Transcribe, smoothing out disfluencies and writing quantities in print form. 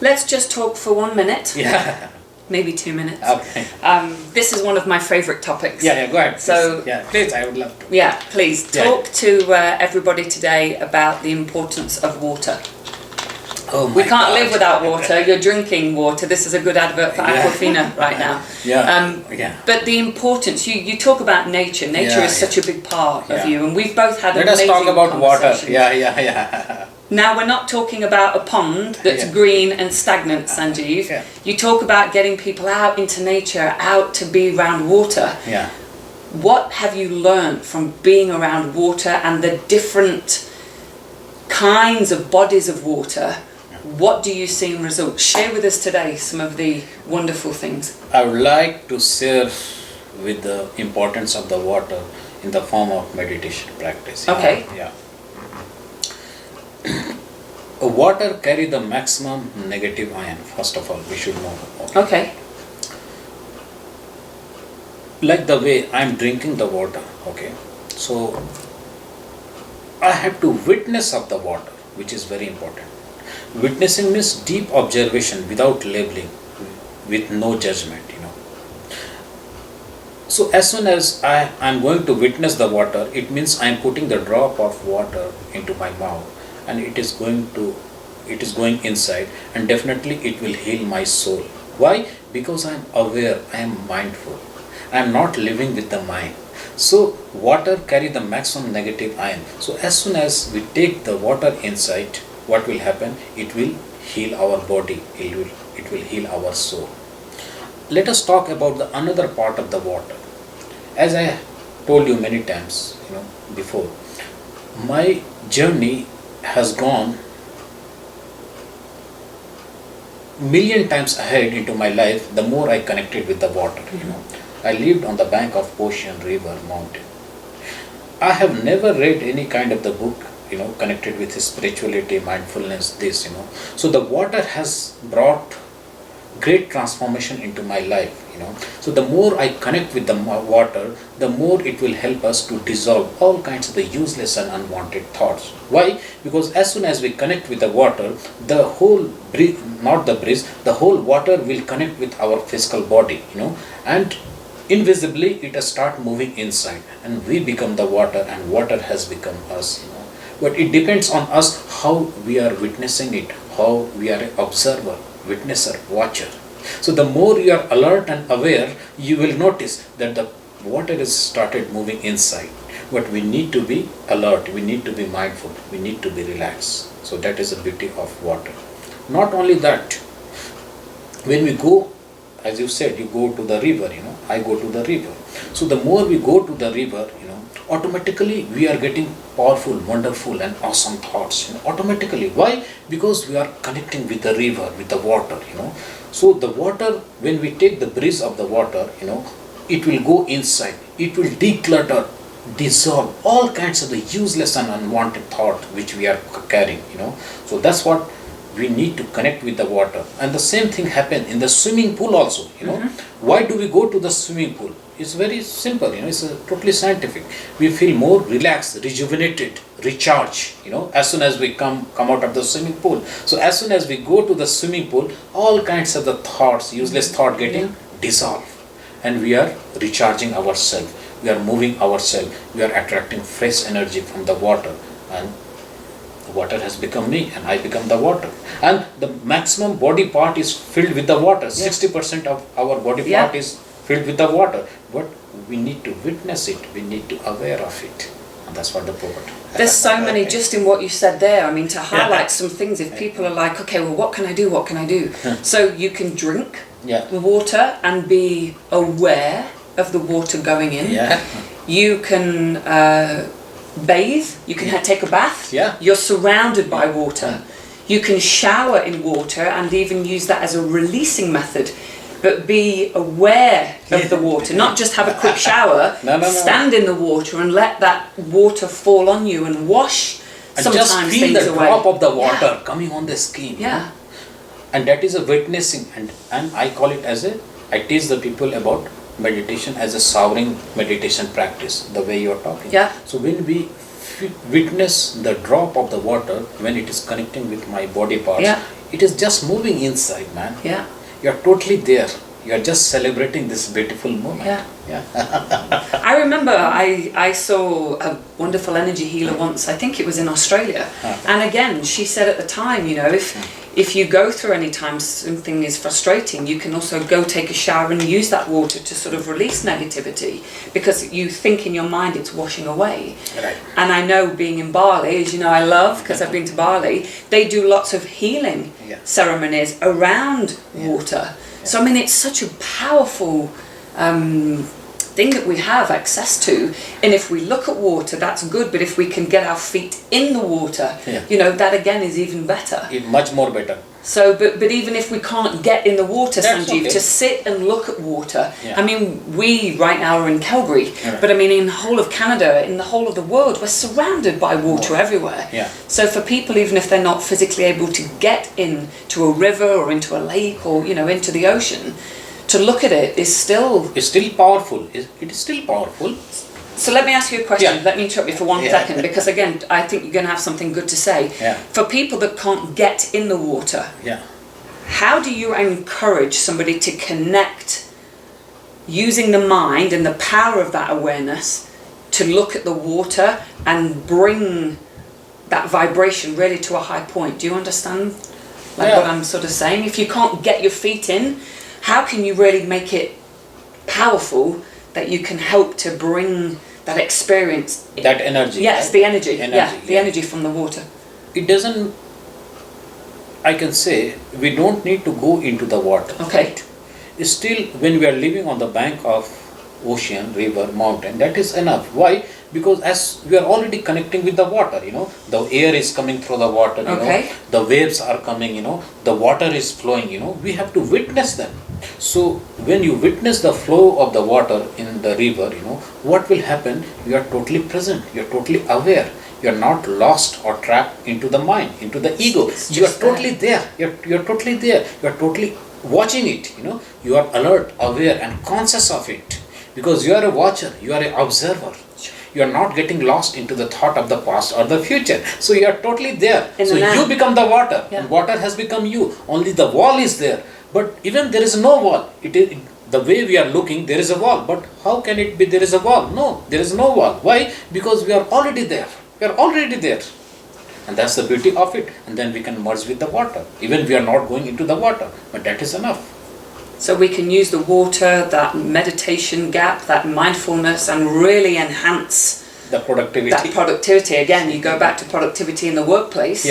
Let's just talk for 1 minute. Yeah. Maybe 2 minutes. Okay. This is one of my favorite topics. Yeah, go ahead. So, please, I would love to. Yeah, please talk to everybody today about the importance of water. Oh my we can't God. live without water. You're drinking water. This is a good advert for Aquafina right now. But the importance, you talk about nature. Nature is such a big part of you, and we've both had Let us talk about water. Yeah. Now, we're not talking about a pond that's green and stagnant, Sanjeev. You talk about getting people out into nature, out to be around water. Yeah. What have you learned from being around water and the different kinds of bodies of water? What do you see in results? Share with us today some of the wonderful things. I would like to share with the importance of the water in the form of meditation practice. Okay. Yeah. Water carry the maximum negative ion. First of all, we should know. Okay. Like the way I'm drinking the water. Okay. So I have to witness of the water, which is very important. Witnessing means deep observation without labeling, with no judgment, So as soon as I'm going to witness the water, it means I'm putting the drop of water into my mouth, and it is going inside, and definitely it will heal my soul. Why? Because I'm aware, I am mindful. I'm not living with the mind. So water carry the maximum negative ion. So as soon as we take the water inside, what will happen? It will heal our body. It will heal our soul. Let us talk about the another part of the water. As I told you many times, before, my journey has gone million times ahead into my life. The more I connected with the water, I lived on the bank of ocean, river, mountain. I have never read any kind of the book connected with spirituality, mindfulness, this, So the water has brought great transformation into my life, So the more I connect with the water, the more it will help us to dissolve all kinds of the useless and unwanted thoughts. Why? Because as soon as we connect with the water, the whole the whole water will connect with our physical body, and invisibly it will start moving inside, and we become the water, and water has become us, But it depends on us how we are witnessing it, how we are an observer, witnesser, watcher. So the more you are alert and aware, you will notice that the water is started moving inside. But we need to be alert, we need to be mindful, we need to be relaxed. So that is the beauty of water. Not only that, when we go, as you said, you go to the river, I go to the river. So the more we go to the river, automatically we are getting powerful, wonderful and awesome thoughts, automatically. Why? Because we are connecting with the river, with the water, So the water, when we take the breeze of the water, it will go inside, it will declutter, dissolve all kinds of the useless and unwanted thought which we are carrying, So that's what we need to connect with the water. And the same thing happens in the swimming pool also, Why do we go to the swimming pool? It's very simple, it's totally scientific. We feel more relaxed, rejuvenated, recharged, as soon as we come out of the swimming pool. So as soon as we go to the swimming pool, all kinds of the thoughts, useless thought getting dissolved. And we are recharging ourselves, we are moving ourselves, we are attracting fresh energy from the water. And the water has become me, and I become the water. And the maximum body part is filled with the water. 60% of our body part is filled with the water. But we need to witness it, we need to aware of it. And that's what the poet. There's so many just in what you said there. I mean, to highlight some things, if people are like, okay, well, what can I do? What can I do? So you can drink the water and be aware of the water going in. You can bathe, you can take a bath. You're surrounded by water. You can shower in water and even use that as a releasing method. But be aware of the water, not just have a quick shower. Stand in the water and let that water fall on you and wash and sometimes just feel things the away. drop of the water coming on the skin. And that is a witnessing, and I call it as I teach the people about meditation as a showering meditation practice, the way you are talking. So when we witness the drop of the water, when it is connecting with my body parts, it is just moving inside, man. Yeah. You're totally there. You're just celebrating this beautiful moment. Yeah. I remember I saw a wonderful energy healer once. I think it was in Australia. And again, she said at the time, you know, if you go through any time something is frustrating, you can also go take a shower and use that water to sort of release negativity, because you think in your mind it's washing away. Right. And I know, being in Bali, as you know, I love, because I've been to Bali, they do lots of healing ceremonies around water. So I mean, it's such a powerful thing that we have access to, and if we look at water, that's good, but if we can get our feet in the water, you know, that again is even better. Much more better. So, but even if we can't get in the water, That's Sanjeev, okay. to sit and look at water, I mean, we right now are in Calgary, but I mean, in the whole of Canada, in the whole of the world, we're surrounded by water everywhere. So for people, even if they're not physically able to get into a river or into a lake or, you know, into the ocean, to look at it is still... It's still powerful. It is still powerful. So let me ask you a question. Let me interrupt you for 1 second, because again, I think you're going to have something good to say. For people that can't get in the water, how do you encourage somebody to connect using the mind and the power of that awareness to look at the water and bring that vibration really to a high point? Do you understand what I'm sort of saying? If you can't get your feet in, how can you really make it powerful that you can help to bring that experience, that energy? Yes, right? the energy. The energy from the water. It doesn't, I can say, we don't need to go into the water. Okay. Right? Still, when we are living on the bank of ocean, river, mountain, that is enough. Why? Because as we are already connecting with the water, you know, the air is coming through the water, you know, the waves are coming, you know, the water is flowing, you know, we have to witness them. So when you witness the flow of the water in the river, you know, what will happen? You are totally present, you are totally aware. You are not lost or trapped into the mind, into the ego. You are totally there. You are totally there. You are totally watching it, you know. You are alert, aware and conscious of it. Because you are a watcher, you are an observer. You are not getting lost into the thought of the past or the future. So you are totally there. So you become the water, and water has become you. Only the wall is there. But even there is no wall. It is the way we are looking, there is a wall. But how can it be there is a wall? No, there is no wall. Why? Because we are already there. We are already there. And that's the beauty of it. And then we can merge with the water. Even we are not going into the water. But that is enough. So we can use the water, that meditation gap, that mindfulness, and really enhance the productivity. That productivity. Again, you go back to productivity in the workplace.